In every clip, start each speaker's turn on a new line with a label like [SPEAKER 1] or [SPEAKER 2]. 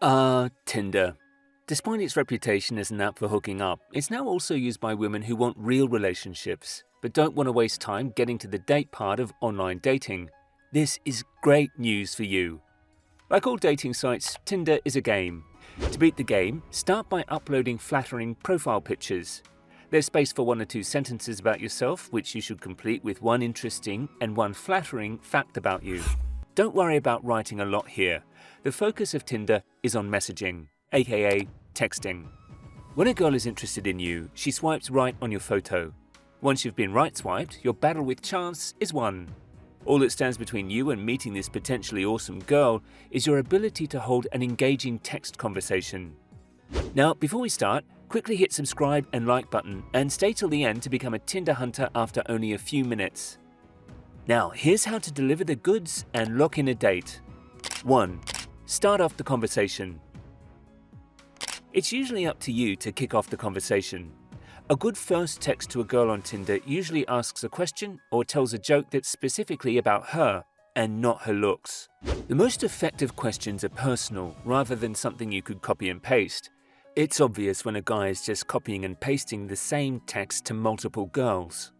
[SPEAKER 1] Tinder. Despite its reputation as an app for hooking up, it's now also used by women who want real relationships, but don't want to waste time getting to the date part of online dating. This is great news for you. Like all dating sites, Tinder is a game. To beat the game, start by uploading flattering profile pictures. There's space for 1 or 2 sentences about yourself, which you should complete with one interesting and one flattering fact about you. Don't worry about writing a lot here. The focus of Tinder is on messaging, aka texting. When a girl is interested in you, she swipes right on your photo. Once you've been right swiped, your battle with chance is won. All that stands between you and meeting this potentially awesome girl is your ability to hold an engaging text conversation. Now, before we start, quickly hit subscribe and like button and stay till the end to become a Tinder hunter after only a few minutes. Now, here's how to deliver the goods and lock in a date. 1. Start off the conversation. It's usually up to you to kick off the conversation. A good first text to a girl on Tinder usually asks a question or tells a joke that's specifically about her and not her looks. The most effective questions are personal rather than something you could copy and paste. It's obvious when a guy is just copying and pasting the same text to multiple girls.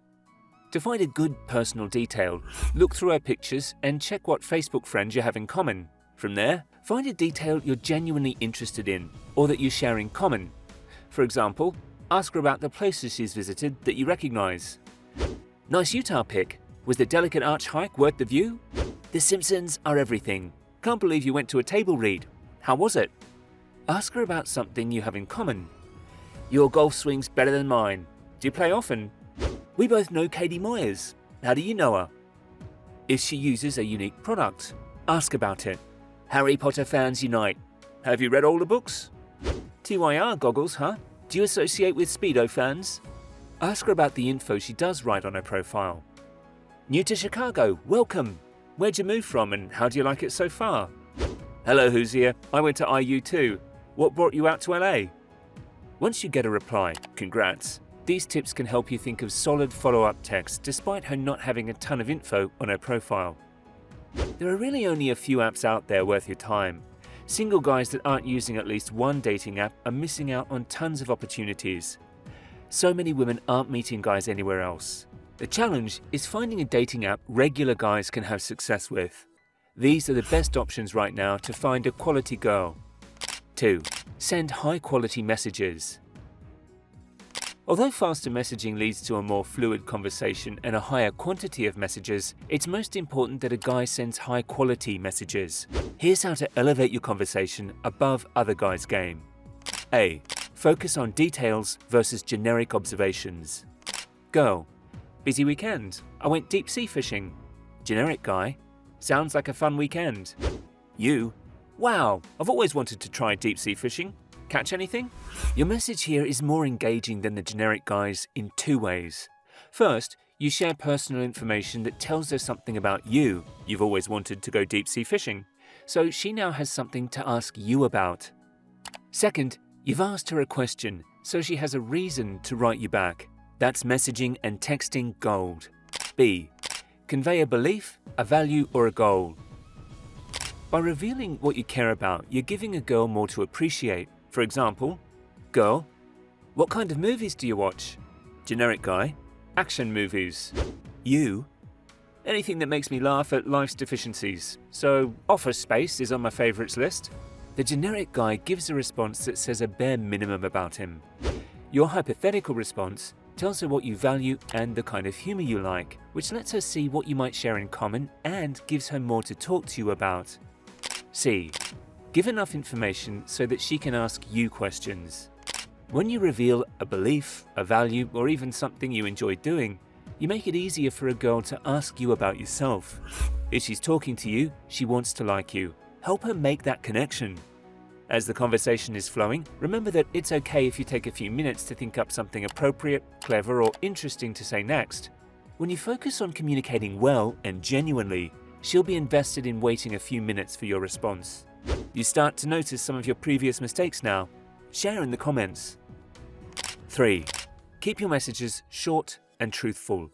[SPEAKER 1] To find a good personal detail, look through her pictures and check what Facebook friends you have in common. From there, find a detail you're genuinely interested in or that you share in common. For example, ask her about the places she's visited that you recognize. Nice Utah pic. Was the delicate arch hike worth the view? The Simpsons are everything. Can't believe you went to a table read. How was it? Ask her about something you have in common. Your golf swing's better than mine. Do you play often? We both know Katie Moyers. How do you know her? If she uses a unique product, ask about it. Harry Potter fans unite. Have you read all the books? TYR goggles, huh? Do you associate with Speedo fans? Ask her about the info she does write on her profile. New to Chicago, welcome. Where'd you move from and how do you like it so far? Hello, who's here? I went to IU too. What brought you out to LA? Once you get a reply, congrats. These tips can help you think of solid follow-up text despite her not having a ton of info on her profile. There are really only a few apps out there worth your time. Single guys that aren't using at least one dating app are missing out on tons of opportunities. So many women aren't meeting guys anywhere else. The challenge is finding a dating app regular guys can have success with. These are the best options right now to find a quality girl. 2. Send high-quality messages. Although faster messaging leads to a more fluid conversation and a higher quantity of messages, it's most important that a guy sends high-quality messages. Here's how to elevate your conversation above other guys' game. A. Focus on details versus generic observations. Girl: busy weekend. I went deep sea fishing. Generic guy: sounds like a fun weekend. You: wow, I've always wanted to try deep sea fishing. Catch anything? Your message here is more engaging than the generic guys in 2 ways. First, you share personal information that tells her something about you. You've always wanted to go deep sea fishing, so she now has something to ask you about. Second, you've asked her a question, so she has a reason to write you back. That's messaging and texting gold. B. Convey a belief, a value, or a goal. By revealing what you care about, you're giving a girl more to appreciate. For example, girl: what kind of movies do you watch? Generic guy: action movies. You: anything that makes me laugh at life's deficiencies. So Office Space is on my favorites list. The generic guy gives a response that says a bare minimum about him. Your hypothetical response tells her what you value and the kind of humor you like, which lets her see what you might share in common and gives her more to talk to you about. C. Give enough information so that she can ask you questions. When you reveal a belief, a value, or even something you enjoy doing, you make it easier for a girl to ask you about yourself. If she's talking to you, she wants to like you. Help her make that connection. As the conversation is flowing, remember that it's okay if you take a few minutes to think up something appropriate, clever, or interesting to say next. When you focus on communicating well and genuinely, she'll be invested in waiting a few minutes for your response. You start to notice some of your previous mistakes now. Share in the comments. 3. Keep your messages short and truthful.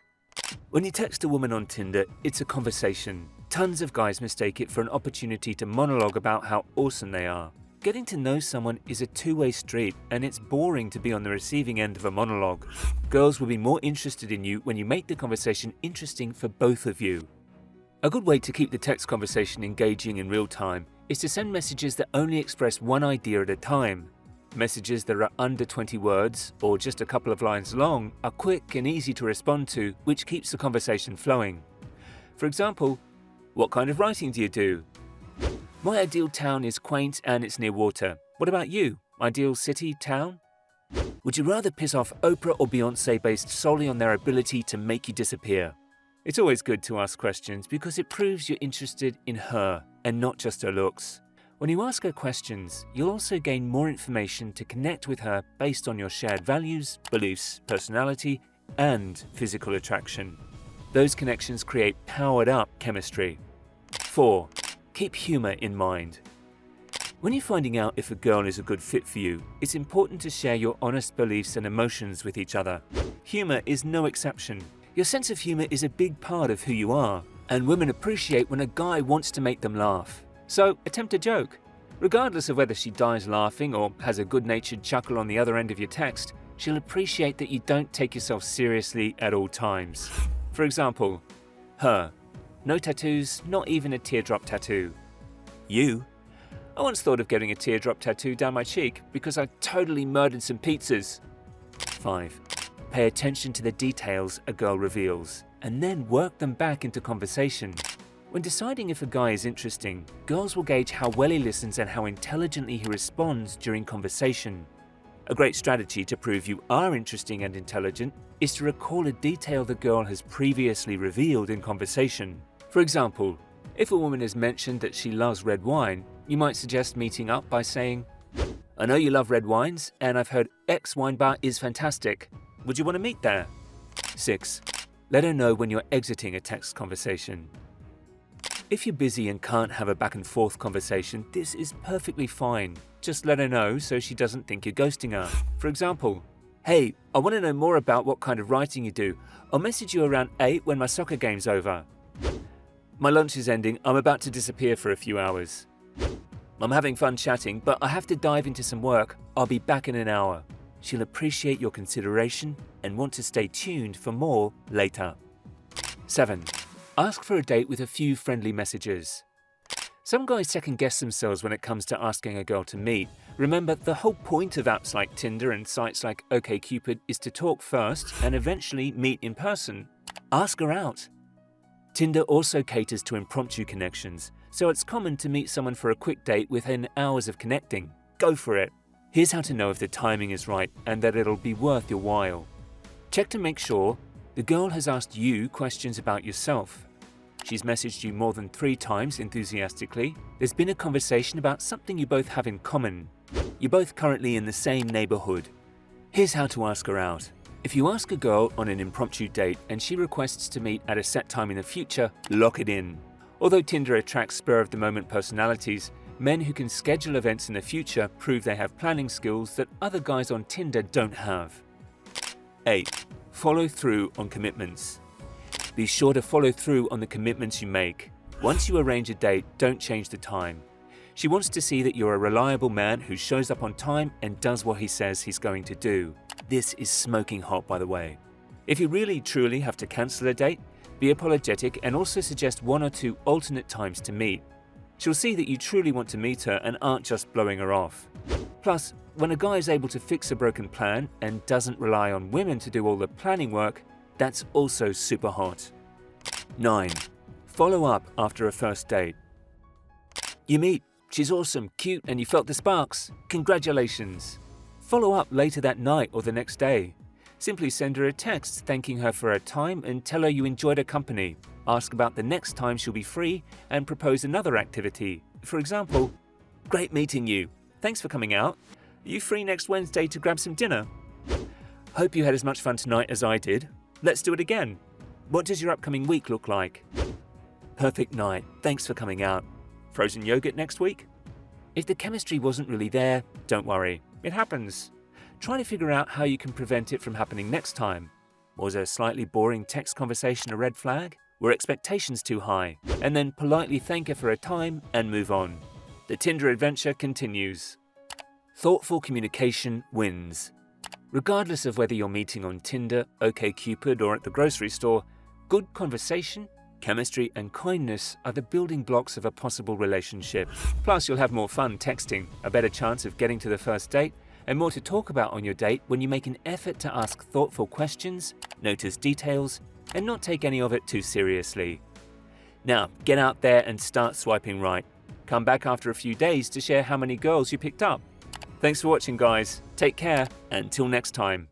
[SPEAKER 1] When you text a woman on Tinder, it's a conversation. Tons of guys mistake it for an opportunity to monologue about how awesome they are. Getting to know someone is a two-way street, and it's boring to be on the receiving end of a monologue. Girls will be more interested in you when you make the conversation interesting for both of you. A good way to keep the text conversation engaging in real time is to send messages that only express one idea at a time. Messages that are under 20 words or just a couple of lines long are quick and easy to respond to, which keeps the conversation flowing. For example, what kind of writing do you do? My ideal town is quaint and it's near water. What about you? Ideal city, town? Would you rather piss off Oprah or Beyoncé based solely on their ability to make you disappear? It's always good to ask questions because it proves you're interested in her and not just her looks. When you ask her questions, you'll also gain more information to connect with her based on your shared values, beliefs, personality, and physical attraction. Those connections create powered-up chemistry. 4. Keep humor in mind. When you're finding out if a girl is a good fit for you, it's important to share your honest beliefs and emotions with each other. Humor is no exception. Your sense of humor is a big part of who you are, and women appreciate when a guy wants to make them laugh. So, attempt a joke. Regardless of whether she dies laughing or has a good-natured chuckle on the other end of your text, she'll appreciate that you don't take yourself seriously at all times. For example, her. No tattoos, not even a teardrop tattoo. You. I once thought of getting a teardrop tattoo down my cheek because I totally murdered some pizzas. 5. Pay attention to the details a girl reveals, and then work them back into conversation. When deciding if a guy is interesting, girls will gauge how well he listens and how intelligently he responds during conversation. A great strategy to prove you are interesting and intelligent is to recall a detail the girl has previously revealed in conversation. For example, if a woman has mentioned that she loves red wine, you might suggest meeting up by saying, I know you love red wines, and I've heard X wine bar is fantastic. Would you want to meet there? 6. Let her know when you're exiting a text conversation. If you're busy and can't have a back and forth conversation, this is perfectly fine. Just let her know so she doesn't think you're ghosting her. For example, hey, I want to know more about what kind of writing you do. I'll message you around 8 when my soccer game's over. My lunch is ending, I'm about to disappear for a few hours. I'm having fun chatting, but I have to dive into some work. I'll be back in an hour. She'll appreciate your consideration and want to stay tuned for more later. 7. Ask for a date with a few friendly messages. Some guys second-guess themselves when it comes to asking a girl to meet. Remember, the whole point of apps like Tinder and sites like OkCupid is to talk first and eventually meet in person. Ask her out. Tinder also caters to impromptu connections, so it's common to meet someone for a quick date within hours of connecting. Go for it. Here's how to know if the timing is right and that it'll be worth your while. Check to make sure the girl has asked you questions about yourself. She's messaged you more than 3 times enthusiastically. There's been a conversation about something you both have in common. You're both currently in the same neighborhood. Here's how to ask her out. If you ask a girl on an impromptu date and she requests to meet at a set time in the future, lock it in. Although Tinder attracts spur-of-the-moment personalities, men who can schedule events in the future prove they have planning skills that other guys on Tinder don't have. 8. Follow through on commitments. Be sure to follow through on the commitments you make. Once you arrange a date, don't change the time. She wants to see that you're a reliable man who shows up on time and does what he says he's going to do. This is smoking hot, by the way. If you really truly have to cancel a date, be apologetic and also suggest 1 or 2 alternate times to meet. She'll see that you truly want to meet her and aren't just blowing her off. Plus, when a guy is able to fix a broken plan and doesn't rely on women to do all the planning work, that's also super hot. 9. Follow up after a first date. You meet, she's awesome, cute, and you felt the sparks. Congratulations. Follow up later that night or the next day. Simply send her a text thanking her for her time and tell her you enjoyed her company. Ask about the next time she'll be free and propose another activity. For example, great meeting you. Thanks for coming out. Are you free next Wednesday to grab some dinner? Hope you had as much fun tonight as I did. Let's do it again. What does your upcoming week look like? Perfect night. Thanks for coming out. Frozen yogurt next week? If the chemistry wasn't really there, don't worry. It happens. Try to figure out how you can prevent it from happening next time. Was a slightly boring text conversation a red flag? Were expectations too high? And then politely thank her for her time and move on. The Tinder adventure continues. Thoughtful communication wins. Regardless of whether you're meeting on Tinder, OkCupid, or at the grocery store, good conversation, chemistry, and kindness are the building blocks of a possible relationship. Plus, you'll have more fun texting, a better chance of getting to the first date, and more to talk about on your date when you make an effort to ask thoughtful questions, notice details, and not take any of it too seriously. Now, get out there and start swiping right. Come back after a few days to share how many girls you picked up. Thanks for watching, guys. Take care, and till next time.